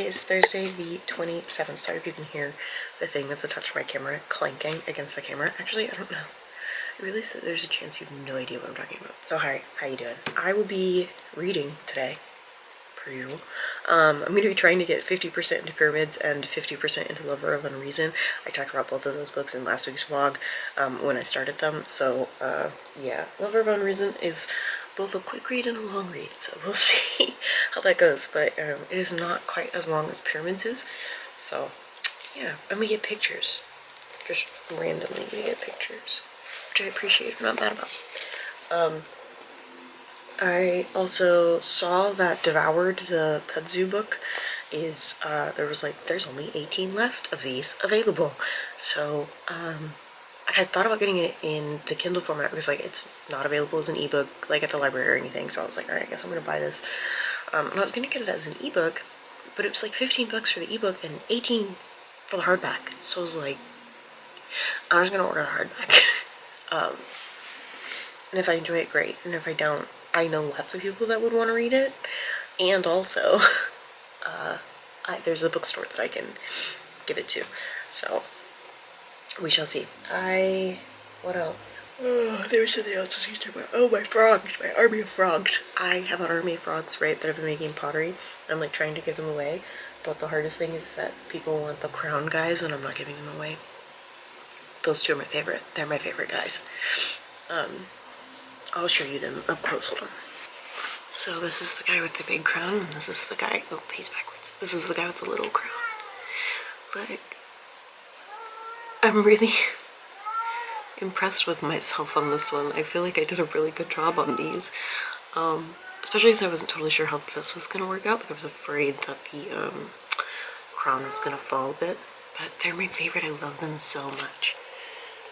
is Thursday the 27th. Sorry if you can hear the thing that's attached to my camera clanking against the camera. Actually, I don't know. I realize that there's a chance you have no idea what I'm talking about. So hi, how you doing? I will be reading today, per usual. I'm going to be trying to get 50% into Pyramids and 50% into Lover of Unreason. I talked about both of those books in last week's vlog when I started them. So yeah, Lover of Unreason is both a quick read and a long read, so we'll see how that goes. But it is not quite as long as Pyramids is. So yeah, and we get pictures. Just randomly we get pictures, which I appreciate. I'm not mad about. I also saw that Devoured, the kudzu book, is there's only 18 left of these available. So I had thought about getting it in the Kindle format because like it's not available as an ebook like at the library or anything. So I was like, alright, I guess I'm gonna buy this. And I was gonna get it as an ebook, but it was like 15 bucks for the ebook and 18 for the hardback. So I was like, I'm just gonna order the hardback. And if I enjoy it, great. And if I don't, I know lots of people that would want to read it. And also, there's a bookstore that I can give it to. So, we shall see. What else? Oh, there was something else I was talking about. Oh, my frogs. My army of frogs. I have an army of frogs, right, that I've been making pottery. I'm like trying to give them away. But the hardest thing is that people want the crown guys and I'm not giving them away. Those two are my favorite. They're my favorite guys. I'll show you them up close. Hold on. So this is the guy with the big crown, and this is the guy, oh, he's backwards. This is the guy with the little crown. Like, I'm really impressed with myself on this one. I feel like I did a really good job on these. Especially because I wasn't totally sure how this was gonna work out. Like I was afraid that the crown was gonna fall a bit. But they're my favorite. I love them so much.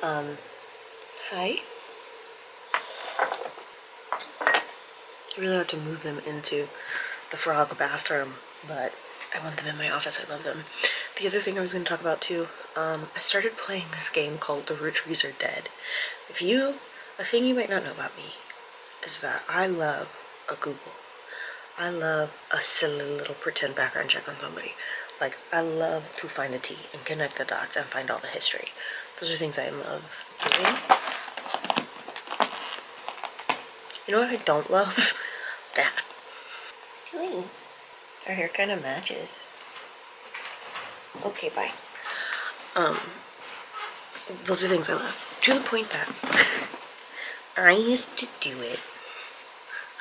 Hi. I really want to move them into the frog bathroom, but I want them in my office. I love them. The other thing I was going to talk about too, I started playing this game called The Root Trees Are Dead. A thing you might not know about me is that I love a Google. I love a silly little pretend background check on somebody. Like, I love to find the tea and connect the dots and find all the history. Those are things I love doing. You know what I don't love? That. Ooh, our hair kind of matches. Okay, bye. Those are things I love. To the point that I used to do it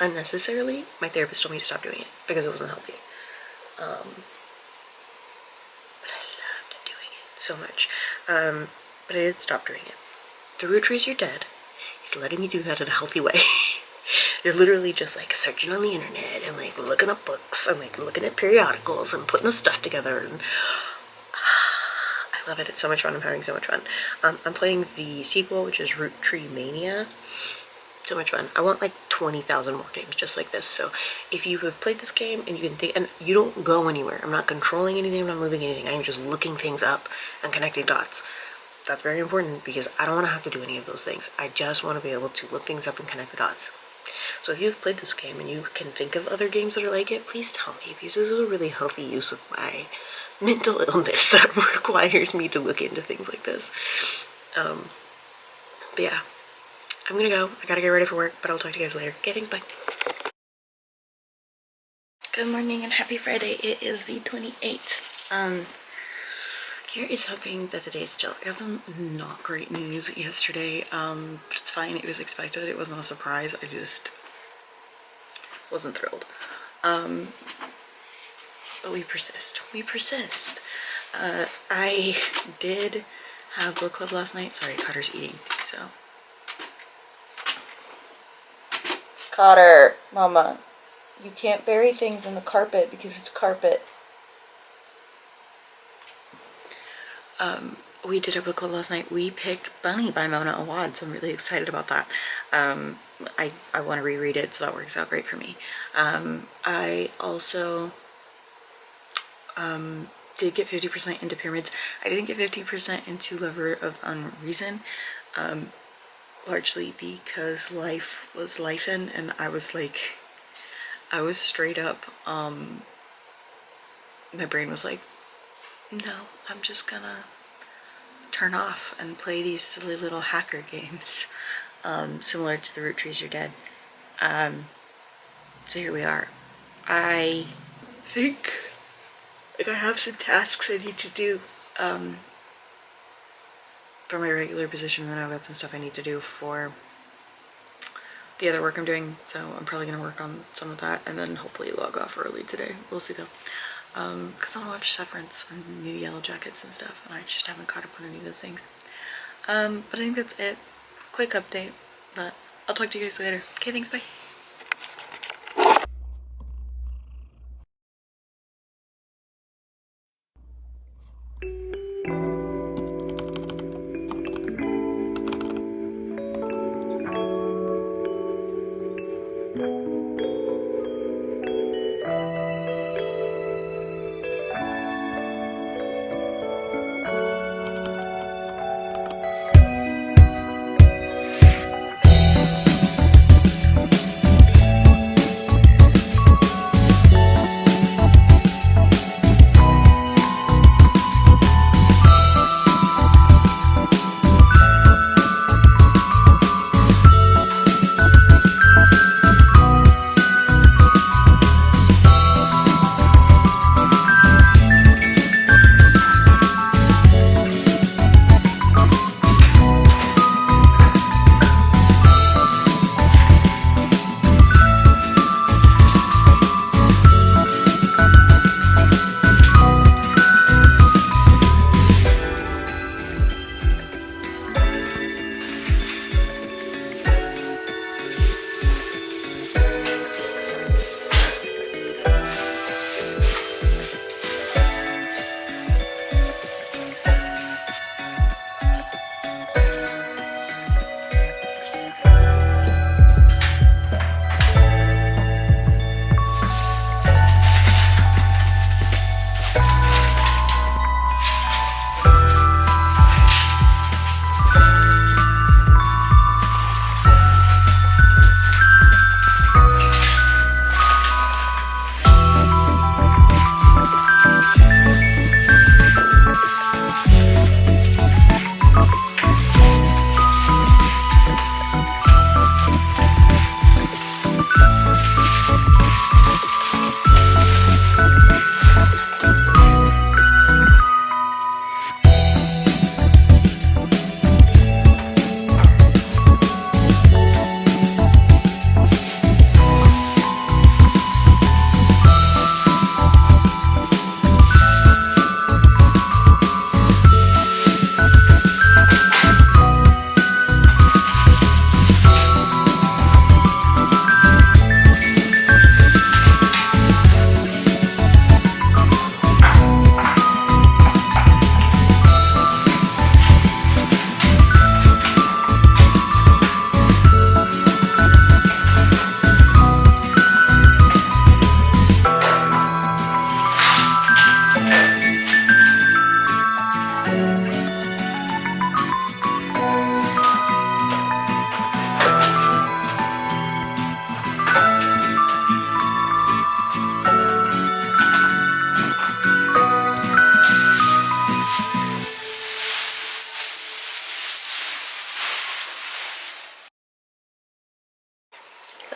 unnecessarily. My therapist told me to stop doing it because it wasn't healthy. But I loved doing it so much. But I did stop doing it. The Root Trees Are Dead is letting me do that in a healthy way. You're literally just like searching on the internet and like looking up books and like looking at periodicals and putting the stuff together, and I love it. It's so much fun. I'm having so much fun. I'm playing the sequel, which is Root Tree Mania. So much fun. I want like 20,000 more games just like this. So if you have played this game and you can think, and you don't go anywhere, I'm not controlling anything, I'm not moving anything, I'm just looking things up and connecting dots. That's very important because I don't want to have to do any of those things. I just want to be able to look things up and connect the dots. So if you've played this game and you can think of other games that are like it, please tell me, because this is a really healthy use of my mental illness that requires me to look into things like this. But yeah, I'm gonna go. I gotta get ready for work, but I'll talk to you guys later. Okay, thanks, bye. Good morning and happy Friday. It is the 28th. Here is hoping that today's chill. I got some not great news yesterday, but it's fine. It was expected. It wasn't a surprise. I just wasn't thrilled. But we persist. We persist. I did have book club last night. Sorry, Cotter's eating, so. Cotter, Mama, you can't bury things in the carpet because it's carpet. We did our book club last night. We picked Bunny by Mona Awad, so I'm really excited about that. I want to reread it, so that works out great for me. I also did get 50% into Pyramids. I didn't get 50% into Lover of Unreason, largely because life was lifing, and I was like, I was straight up my brain was like, no, I'm just gonna turn off and play these silly little hacker games, similar to the root trees are dead. So here we are. I think I have some tasks I need to do for my regular position, and then I've got some stuff I need to do for the other work I'm doing, so I'm probably gonna work on some of that and then hopefully log off early today. We'll see though. Because I want to watch Severance and New Yellow Jackets and stuff, and I just haven't caught up on any of those things. But I think that's it. Quick update, but I'll talk to you guys later. Okay, thanks, bye.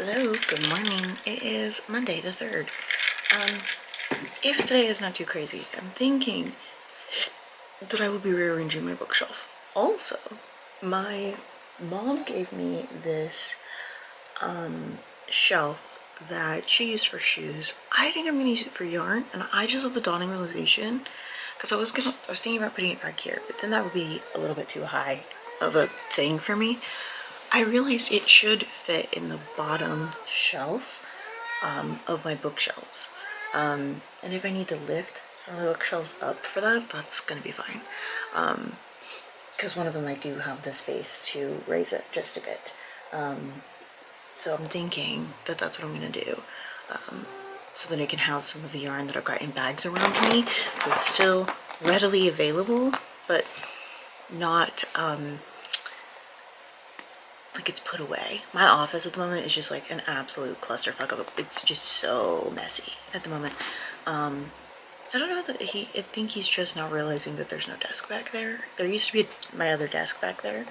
Hello, good morning. It is Monday the 3rd. If today is not too crazy, I'm thinking that I will be rearranging my bookshelf. Also, my mom gave me this shelf that she used for shoes. I think I'm gonna use it for yarn, and I just have the dawning realization, because I was thinking about putting it back here, but then that would be a little bit too high of a thing for me. I realized it should fit in the bottom shelf of my bookshelves. And if I need to lift some of the bookshelves up for that, that's gonna be fine. Because one of them I do have the space to raise it just a bit. So I'm thinking that that's what I'm gonna do. So that I can house some of the yarn that I've got in bags around me. So it's still readily available, but not like it's put away. My office at the moment is just like an absolute clusterfuck of it's just so messy at the moment. I don't know that I think he's just now realizing that there's no desk back there. There used to be my other desk back there,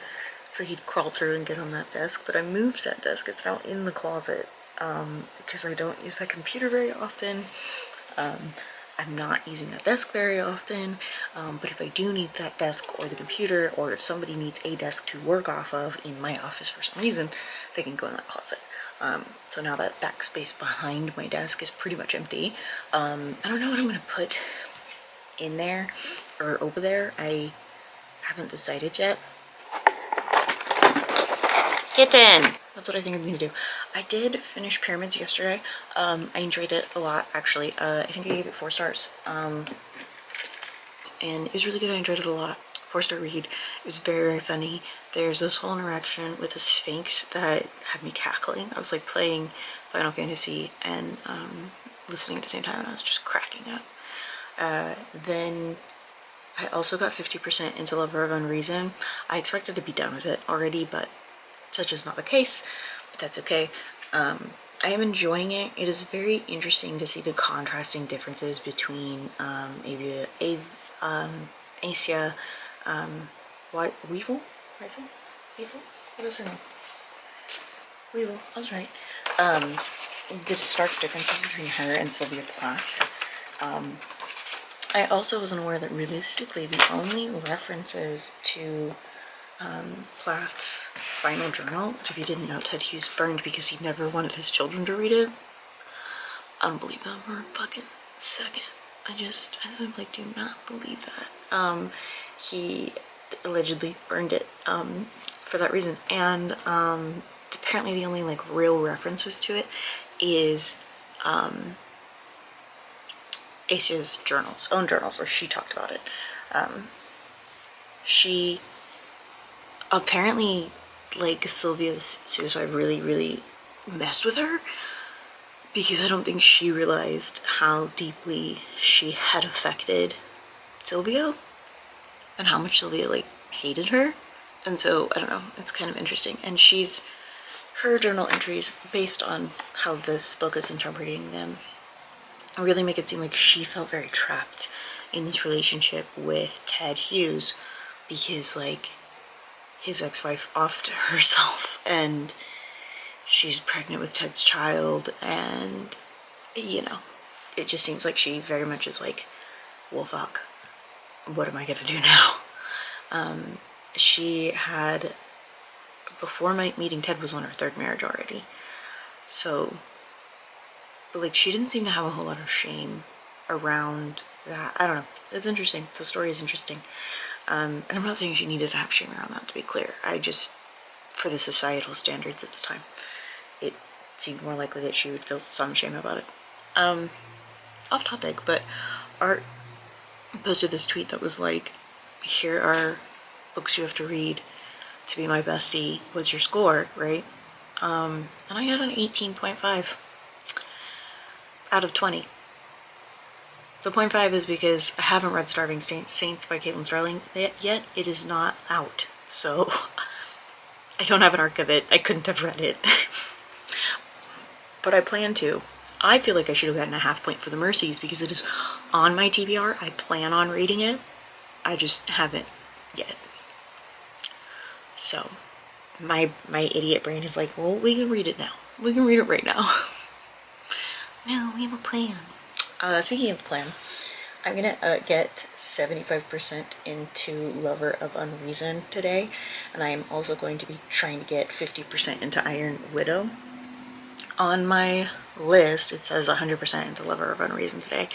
so he'd crawl through and get on that desk, but I moved that desk. It's now in the closet because I don't use that computer very often. I'm not using that desk very often, but if I do need that desk or the computer, or if somebody needs a desk to work off of in my office for some reason, they can go in that closet. So now that backspace behind my desk is pretty much empty. I don't know what I'm gonna put in there or over there. I haven't decided yet. Kitten! That's what I think I'm gonna do. I did finish Pyramids yesterday. I enjoyed it a lot, actually. I think I gave it 4 stars. And it was really good. I enjoyed it a lot. 4-star read. It was very, very funny. There's this whole interaction with the Sphinx that had me cackling. I was like playing Final Fantasy and listening at the same time, and I was just cracking up. Then I also got 50% into Lover of Unreason. I expected to be done with it already, but such is not the case, but that's okay. I am enjoying it. It is very interesting to see the contrasting differences between Asia, Weevil? Weevil? What is her name? Weevil, I was right. The stark differences between her and Sylvia Plath. I also wasn't aware that realistically the only references to Plath's final journal, which if you didn't know, Ted Hughes burned because he never wanted his children to read it. I don't believe that for a fucking second. I simply do not believe that. He allegedly burned it for that reason, and apparently the only like real references to it is Asia's own journals, where she talked about it. She apparently, like, Sylvia's suicide really, really messed with her, because I don't think she realized how deeply she had affected Sylvia and how much Sylvia like hated her. And so I don't know, it's kind of interesting. And her journal entries, based on how this book is interpreting them, really make it seem like she felt very trapped in this relationship with Ted Hughes, because like his ex-wife offed herself and she's pregnant with Ted's child, and you know, it just seems like she very much is like, well fuck, what am I gonna do now? She had, before meeting Ted, was on her 3rd marriage already, so, but like she didn't seem to have a whole lot of shame around that. I don't know, it's interesting. The story is interesting. And I'm not saying she needed to have shame around that, to be clear. I just, for the societal standards at the time, it seemed more likely that she would feel some shame about it. Off topic, but Art posted this tweet that was like, here are books you have to read to be my bestie. What's your score, right? And I got an 18.5 out of 20. The 0.5 is because I haven't read Starving Saints by Caitlin Starling yet. It is not out, so I don't have an arc of it. I couldn't have read it. But I plan to. I feel like I should have gotten a half point for The Mercies because it is on my TBR. I plan on reading it. I just haven't yet. So my idiot brain is like, well, we can read it now. We can read it right now. No, we have a plan. Speaking of the plan, I'm gonna get 75% into Lover of Unreason today, and I am also going to be trying to get 50% into Iron Widow. On my list, it says 100% into Lover of Unreason today.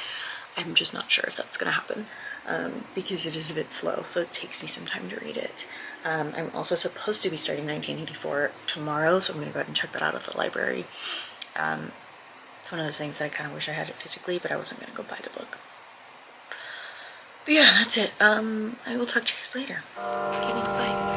I'm just not sure if that's gonna happen, because it is a bit slow, so it takes me some time to read it. I'm also supposed to be starting 1984 tomorrow, so I'm gonna go ahead and check that out at the library. It's one of those things that I kind of wish I had it physically, but I wasn't going to go buy the book. But yeah, that's it. I will talk to you guys later. Okay, thanks, bye.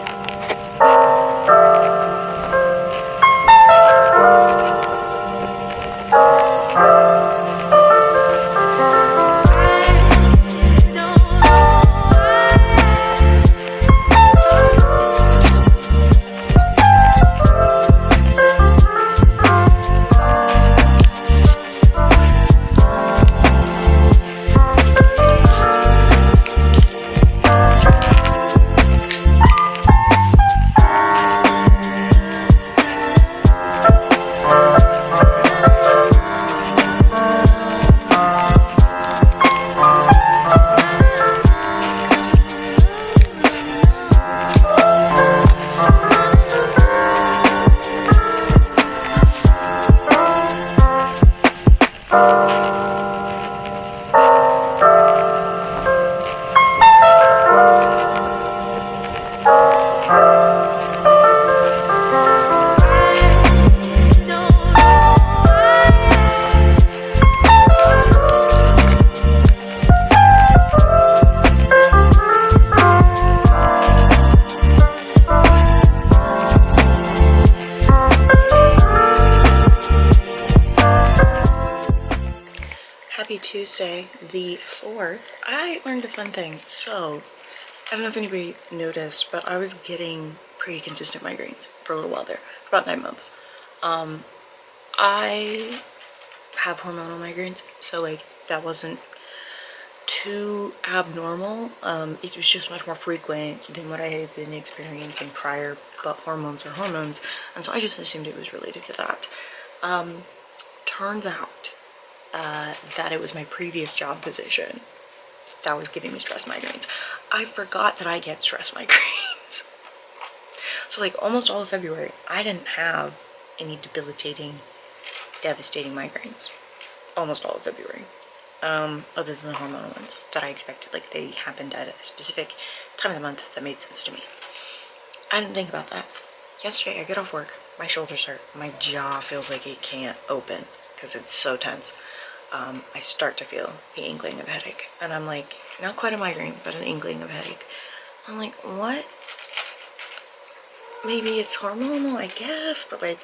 Tuesday, the 4th, I learned a fun thing. So, I don't know if anybody noticed, but I was getting pretty consistent migraines for a little while there, for about 9 months. I have hormonal migraines, so like that wasn't too abnormal. It was just much more frequent than what I had been experiencing prior, but hormones are hormones, and so I just assumed it was related to that. Turns out that it was my previous job position that was giving me stress migraines. I forgot that I get stress migraines. So like almost all of February, I didn't have any debilitating, devastating migraines. Almost all of February. Other than the hormonal ones that I expected. Like they happened at a specific time of the month that made sense to me. I didn't think about that. Yesterday I get off work, my shoulders hurt, my jaw feels like it can't open because it's so tense. I start to feel the inkling of headache, and I'm like, not quite a migraine, but an inkling of headache. I'm like, what? Maybe it's hormonal, I guess, but like,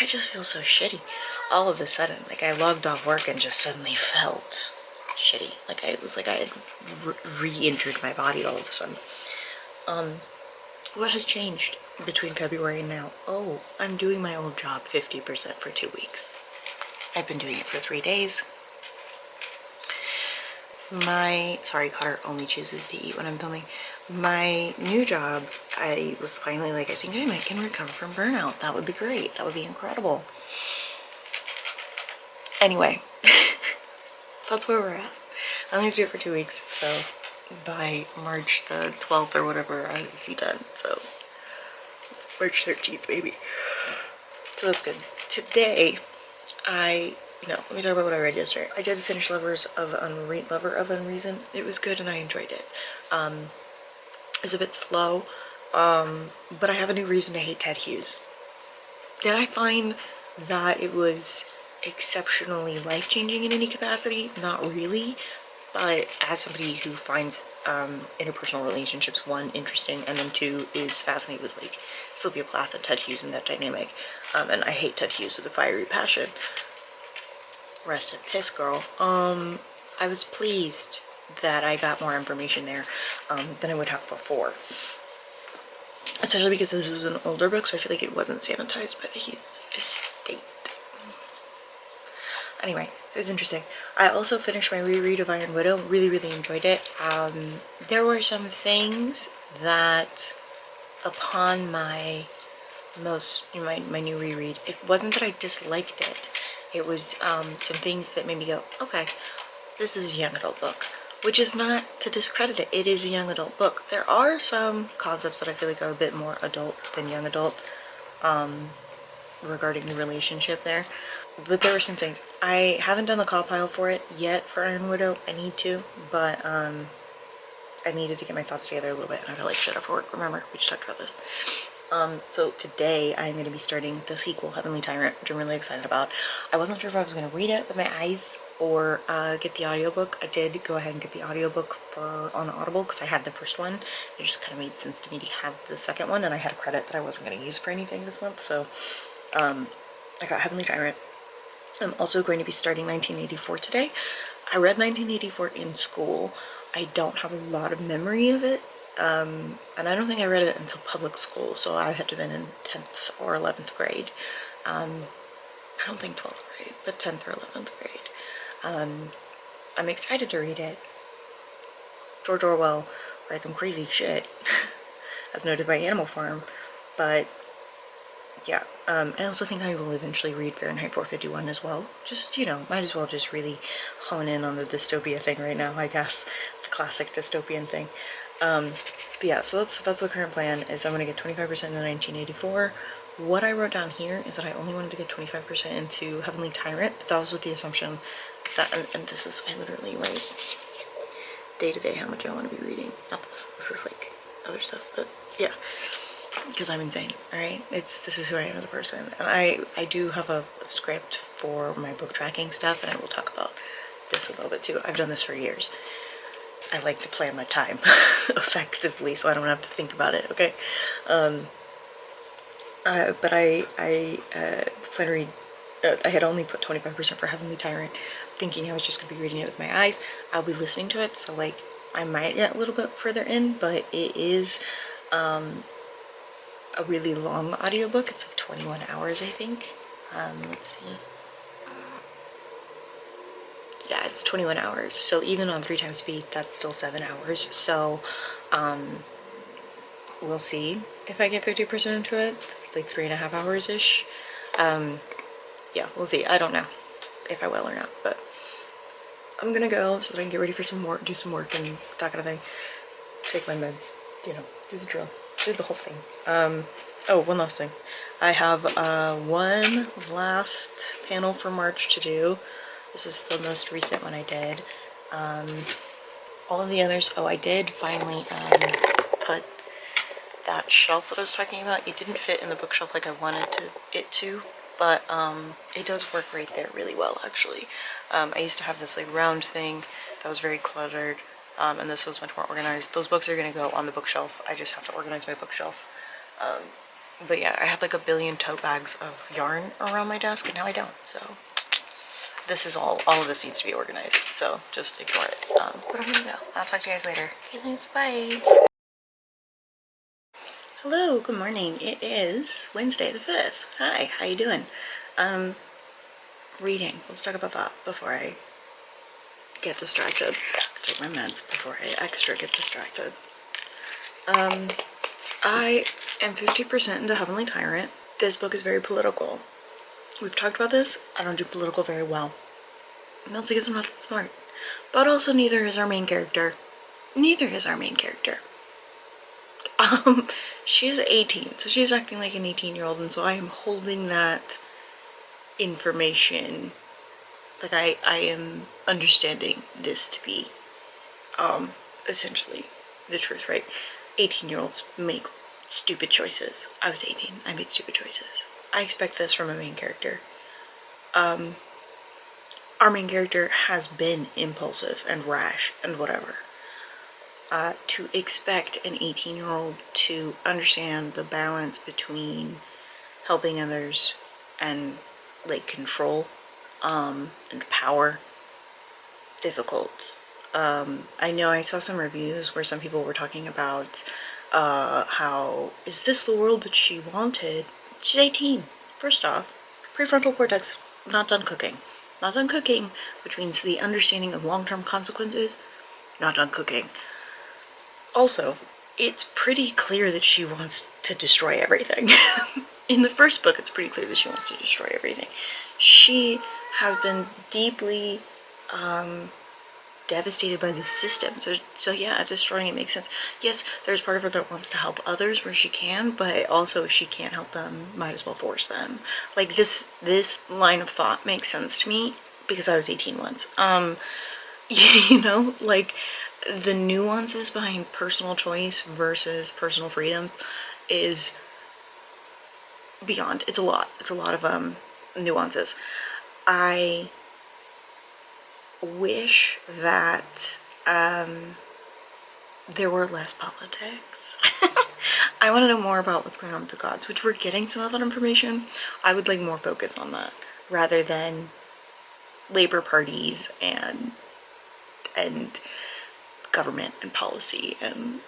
I just feel so shitty. All of a sudden, like I logged off work and just suddenly felt shitty. Like it was like I had re-entered my body all of a sudden. What has changed between February and now? Oh, I'm doing my old job 50% for 2 weeks. I've been doing it for 3 days. Sorry, Cotter only chooses to eat when I'm filming. My new job, I was finally like, I think I can recover from burnout. That would be great. That would be incredible. Anyway, that's where we're at. I only have to do it for 2 weeks, so by March the 12th or whatever, I will be done. So, March 13th, maybe. So that's good. Today, let me talk about what I read yesterday. I did finish Lover of Unreason. It was good and I enjoyed it. It was a bit slow, but I have a new reason to hate Ted Hughes. Did I find that it was exceptionally life-changing in any capacity? Not really, but as somebody who finds interpersonal relationships, 1, interesting, and then 2, is fascinated with like Sylvia Plath and Ted Hughes and that dynamic, and I hate Ted Hughes with a fiery passion. Rest in piss, girl. I was pleased that I got more information there than I would have before. Especially because this was an older book, so I feel like it wasn't sanitized by the Hughes estate. Anyway, it was interesting. I also finished my reread of Iron Widow. Really, really enjoyed it. There were some things that, upon my new reread, it wasn't that I disliked it. It was some things that made me go, okay, this is a young adult book. Which is not to discredit it. It is a young adult book. There are some concepts that I feel like are a bit more adult than young adult regarding the relationship there. But there were some things. I haven't done the call pile for it yet for Iron Widow. I need to, but I needed to get my thoughts together a little bit, and I felt like shut up for work. Remember, we just talked about this. So today I'm going to be starting the sequel, Heavenly Tyrant, which I'm really excited about. I wasn't sure if I was going to read it with my eyes or get the audiobook. I did go ahead and get the audiobook on Audible because I had the first one. It just kind of made sense to me to have the second one, and I had a credit that I wasn't going to use for anything this month, so I got Heavenly Tyrant. I'm also going to be starting 1984 today. I read 1984 in school. I don't have a lot of memory of it. And I don't think I read it until public school, so I had to have been in 10th or 11th grade. I don't think 12th grade, but 10th or 11th grade. I'm excited to read it. George Orwell writes some crazy shit, as noted by Animal Farm, but yeah, I also think I will eventually read Fahrenheit 451 as well. Just, might as well just really hone in on the dystopia thing right now, I guess. The classic dystopian thing. But yeah, so that's the current plan, is I'm going to get 25% in 1984. What I wrote down here is that I only wanted to get 25% into Heavenly Tyrant, but that was with the assumption that, and this is, I literally write day to day how much I want to be reading. Not this is like other stuff, but yeah, because I'm insane, alright? This is who I am as a person, and I do have a script for my book tracking stuff, and I will talk about this a little bit too. I've done this for years. I like to plan my time effectively, so I don't have to think about it, okay? But I plan to read, I had only put 25% for Heavenly Tyrant. thinking I was just gonna be reading it with my eyes. I'll be listening to it, so like I might get a little bit further in, but it is a really long audiobook. It's like 21 hours, I think. Let's see. Yeah, it's 21 hours. So even on 3 times speed, that's still 7 hours. So we'll see if I get 50% into it, like 3.5 hours-ish. Yeah, we'll see. I don't know if I will or not, but I'm gonna go so that I can get ready for some work, do some work and that kind of thing. Take my meds, you know, do the drill, do the whole thing. Oh, one last thing. I have one last panel for March to do. This is the most recent one I did. All of the others, oh, I did finally put that shelf that I was talking about. It didn't fit in the bookshelf like I wanted it to, but it does work right there really well, actually. I used to have this like round thing that was very cluttered, and this was much more organized. Those books are gonna go on the bookshelf. I just have to organize my bookshelf. But yeah, I had like a billion tote bags of yarn around my desk, and now I don't, so this is all of this needs to be organized, so just ignore it. But I'm gonna go. I'll talk to you guys later. Okay, thanks, bye. Hello, good morning. It is Wednesday the 5th. Hi, how you doing? Reading. Let's talk about that before I get distracted. Take my meds before I extra get distracted. I am 50% into Heavenly Tyrant. This book is very political. We've talked about this. I don't do political very well. Mostly because I'm not that smart. But also neither is our main character. Neither is our main character. She is 18, so she's acting like an 18-year-old, and so I am holding that information, like I am understanding this to be essentially the truth, right? 18-year-olds make stupid choices. I was 18, I made stupid choices. I expect this from a main character. Our main character has been impulsive and rash and whatever. To expect an 18-year-old to understand the balance between helping others and like control and power, difficult. I know I saw some reviews where some people were talking about how, is this the world that she wanted? She's 18. First off, prefrontal cortex not done cooking. Not done cooking, which means the understanding of long-term consequences, not done cooking. Also, it's pretty clear that she wants to destroy everything. In the first book, it's pretty clear that she wants to destroy everything. She has been deeply devastated by the system. So yeah, destroying it makes sense. Yes, there's part of her that wants to help others where she can, but also if she can't help them, might as well force them. Like this line of thought makes sense to me because I was 18 once. You know, like the nuances behind personal choice versus personal freedoms is beyond. It's a lot. It's a lot of nuances. I wish that there were less politics. I want to know more about what's going on with the gods, which we're getting some of that information. I would like more focus on that rather than labor parties and government and policy and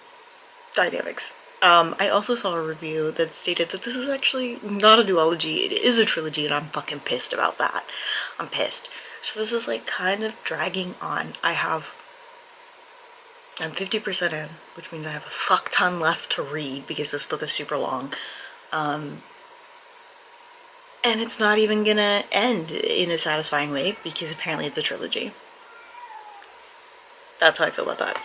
dynamics. I also saw a review that stated that this is actually not a duology, it is a trilogy, and I'm fucking pissed about that. I'm pissed. So this is like kind of dragging on. I'm 50% in, which means I have a fuck ton left to read because this book is super long. And it's not even gonna end in a satisfying way because apparently it's a trilogy. That's how I feel about that.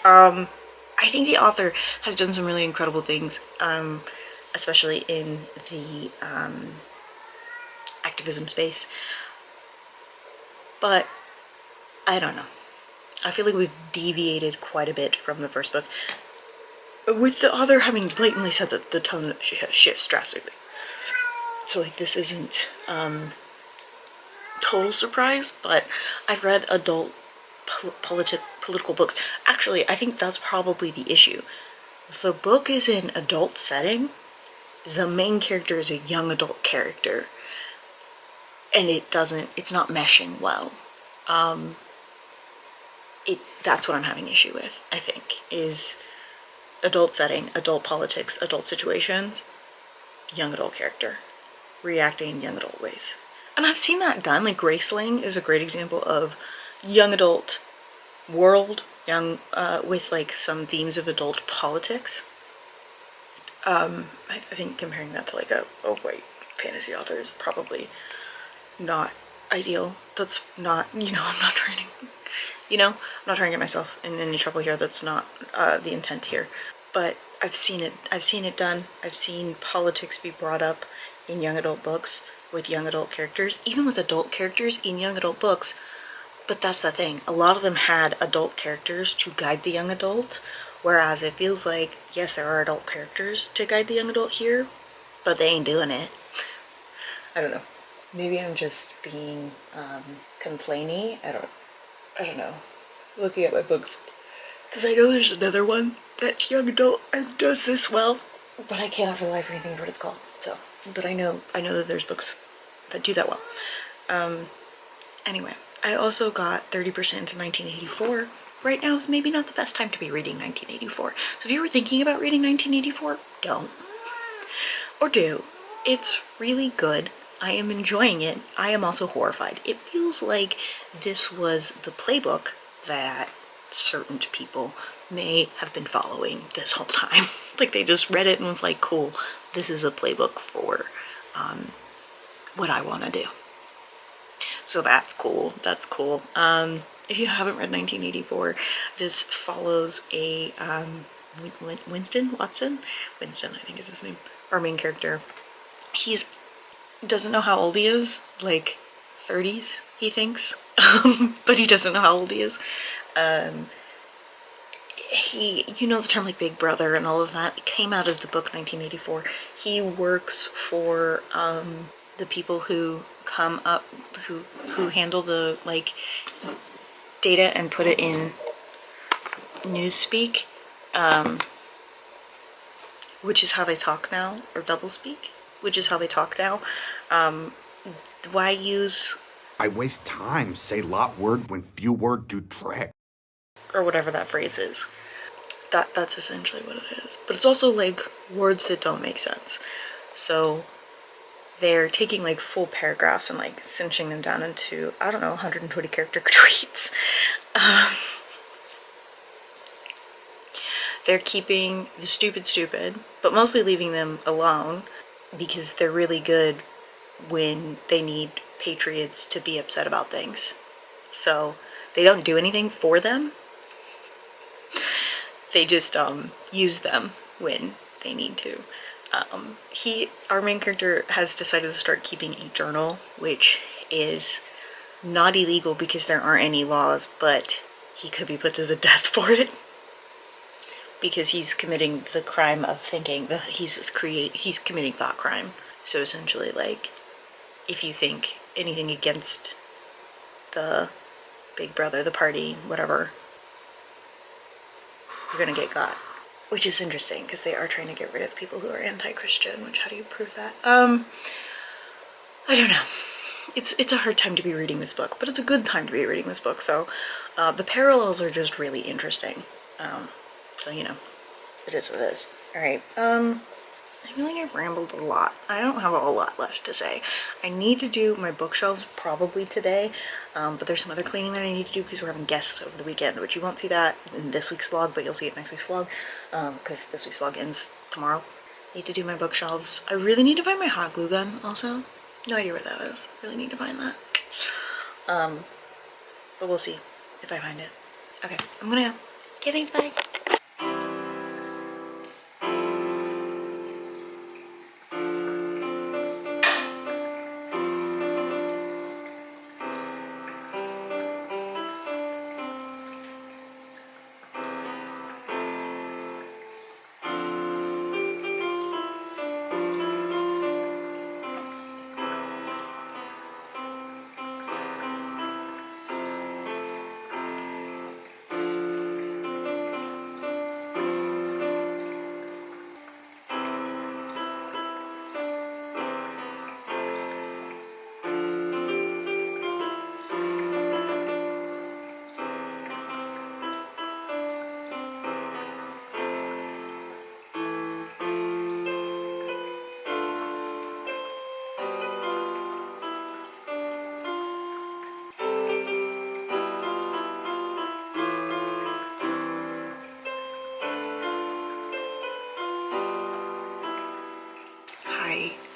I think the author has done some really incredible things, especially in the activism space. But I don't know. I feel like we've deviated quite a bit from the first book, with the author having blatantly said that the tone shifts drastically. So like this isn't total surprise, but I've read adult political books. Actually, I think that's probably the issue. The book is in adult setting. The main character is a young adult character. And it's not meshing well. That's what I'm having issue with, I think, is adult setting, adult politics, adult situations, young adult character, reacting in young adult ways. And I've seen that done, like Graceling is a great example of young adult world, with like some themes of adult politics. I think comparing that to like a white fantasy author is probably not ideal. That's not, I'm not trying to, I'm not trying to get myself in any trouble here. That's not the intent here. But I've seen it done. I've seen politics be brought up in young adult books with young adult characters, even with adult characters in young adult books. But that's the thing. A lot of them had adult characters to guide the young adult, whereas it feels like, yes, there are adult characters to guide the young adult here, but they ain't doing it. I don't know. Maybe I'm just being complainy. I don't know. Looking at my books, because I know there's another one that's young adult and does this well, but I cannot for the life of anything what it's called. So, but I know that there's books that do that well. Anyway, I also got 30% to 1984. Right now is maybe not the best time to be reading 1984. So if you were thinking about reading 1984, don't. Or do. It's really good. I am enjoying it. I am also horrified. It feels like this was the playbook that certain people may have been following this whole time. Like they just read it and was like, cool, this is a playbook for what I want to do. So that's cool. That's cool. If you haven't read 1984, this follows a Winston Watson. Winston, I think is his name. Our main character. He doesn't know how old he is. Like 30s, he thinks, but he doesn't know how old he is. You know the term like Big Brother and all of that. It came out of the book 1984. He works for the people who come up, who handle the like data and put it in newspeak, which is how they talk now, or doublespeak, which is how they talk now. Why use I waste time, say lot word when few word do trick. Or whatever that phrase is. That's essentially what it is. But it's also like words that don't make sense. So they're taking like full paragraphs and like cinching them down into, I don't know, 120 character tweets. They're keeping the stupid, but mostly leaving them alone because they're really good when they need patriots to be upset about things. So they don't do anything for them. They just use them when they need to. Our main character has decided to start keeping a journal, which is not illegal because there aren't any laws, but he could be put to the death for it because he's committing the crime of thinking. He's committing thought crime. So essentially, like, if you think anything against the Big Brother, the party, whatever, you're gonna get got. Which is interesting, because they are trying to get rid of people who are anti-Christian, which, how do you prove that? I don't know. It's a hard time to be reading this book, but it's a good time to be reading this book, so the parallels are just really interesting. So, you know, it is what it is. Alright, I feel like I've rambled a lot. I don't have a whole lot left to say. I need to do my bookshelves probably today, but there's some other cleaning that I need to do because we're having guests over the weekend, which you won't see that in this week's vlog, but you'll see it next week's vlog, because this week's vlog ends tomorrow. I need to do my bookshelves. I really need to find my hot glue gun also. No idea where that is. Really need to find that. But we'll see if I find it. Okay, I'm gonna go. Okay, thanks, bye.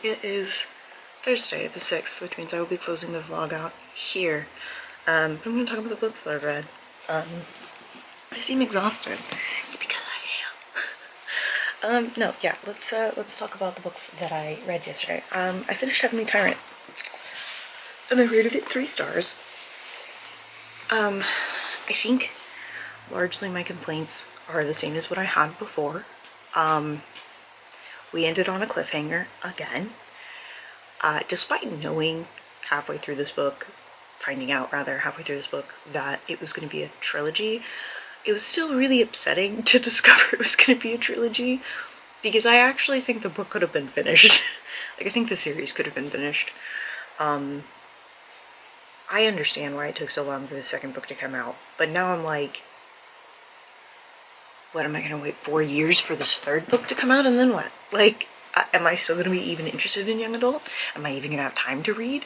it is Thursday the 6th, which means I will be closing the vlog out here. But I'm going to talk about the books that I've read. I seem exhausted. It's because I am. No, yeah, let's talk about the books that I read yesterday. I finished Heavenly Tyrant, and I rated it 3 stars. I think largely my complaints are the same as what I had before. We ended on a cliffhanger again. Despite knowing halfway through this book, finding out rather halfway through this book that it was going to be a trilogy, it was still really upsetting to discover it was going to be a trilogy, because I actually think the book could have been finished. Like, I think the series could have been finished. I understand why it took so long for the second book to come out, but now I'm like, what, am I going to wait 4 years for this third book to come out, and then what? Like, am I still going to be even interested in young adult? Am I even going to have time to read?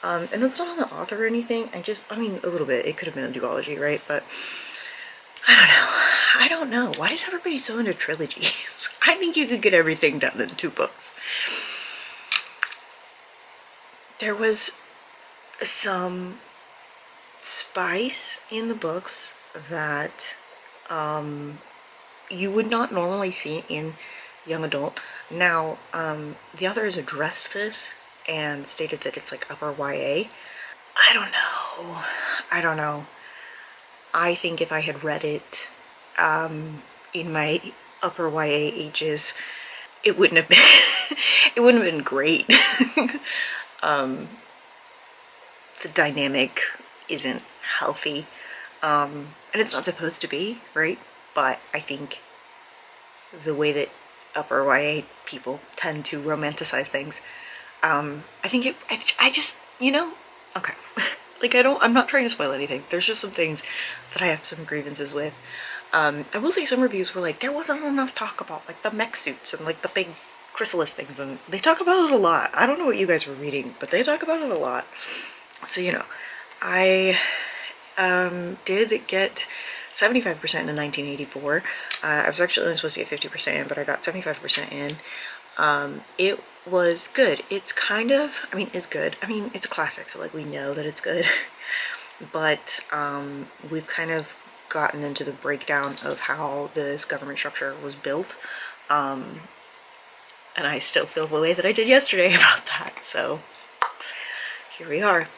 And that's not on the author or anything. I mean, a little bit. It could have been a duology, right? But I don't know. Why is everybody so into trilogies? I think you could get everything done in 2 books. There was some spice in the books that you would not normally see in young adult. Now, the author has addressed this and stated that it's like upper YA. I don't know. I think if I had read it in my upper YA ages, it wouldn't have been it wouldn't have been great. The dynamic isn't healthy, and it's not supposed to be, right? But I think the way that upper YA people tend to romanticize things, I think I just, you know, okay. Like, I'm not trying to spoil anything. There's just some things that I have some grievances with. I will say some reviews were like, there wasn't enough talk about, like, the mech suits and, like, the big chrysalis things, and they talk about it a lot. I don't know what you guys were reading, but they talk about it a lot. So, you know, I did get 75% in 1984. I was actually only supposed to get 50% in, but I got 75% in. It was good. It's kind of, I mean, it's good. I mean, it's a classic, so, like, we know that it's good. But we've kind of gotten into the breakdown of how this government structure was built. And I still feel the way that I did yesterday about that. So here we are.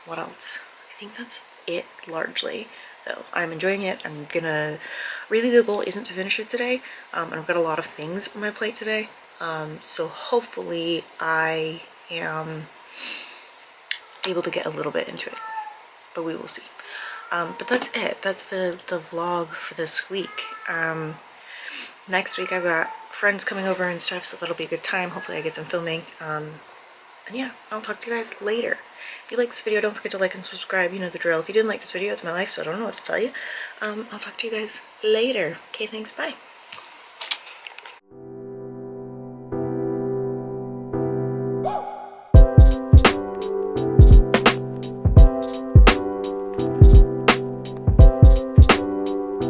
What else? I think that's it largely, though. I'm enjoying it. I'm gonna, really the goal isn't to finish it today, and I've got a lot of things on my plate today, so hopefully I am able to get a little bit into it, but we will see. But that's it. That's the vlog for this week. Next week I've got friends coming over and stuff, so that'll be a good time. Hopefully I get some filming. And yeah, I'll talk to you guys later. If you like this video, don't forget to like and subscribe. You know the drill. If you didn't like this video, it's my life, so I don't know what to tell you. I'll talk to you guys later. Okay, thanks. Bye.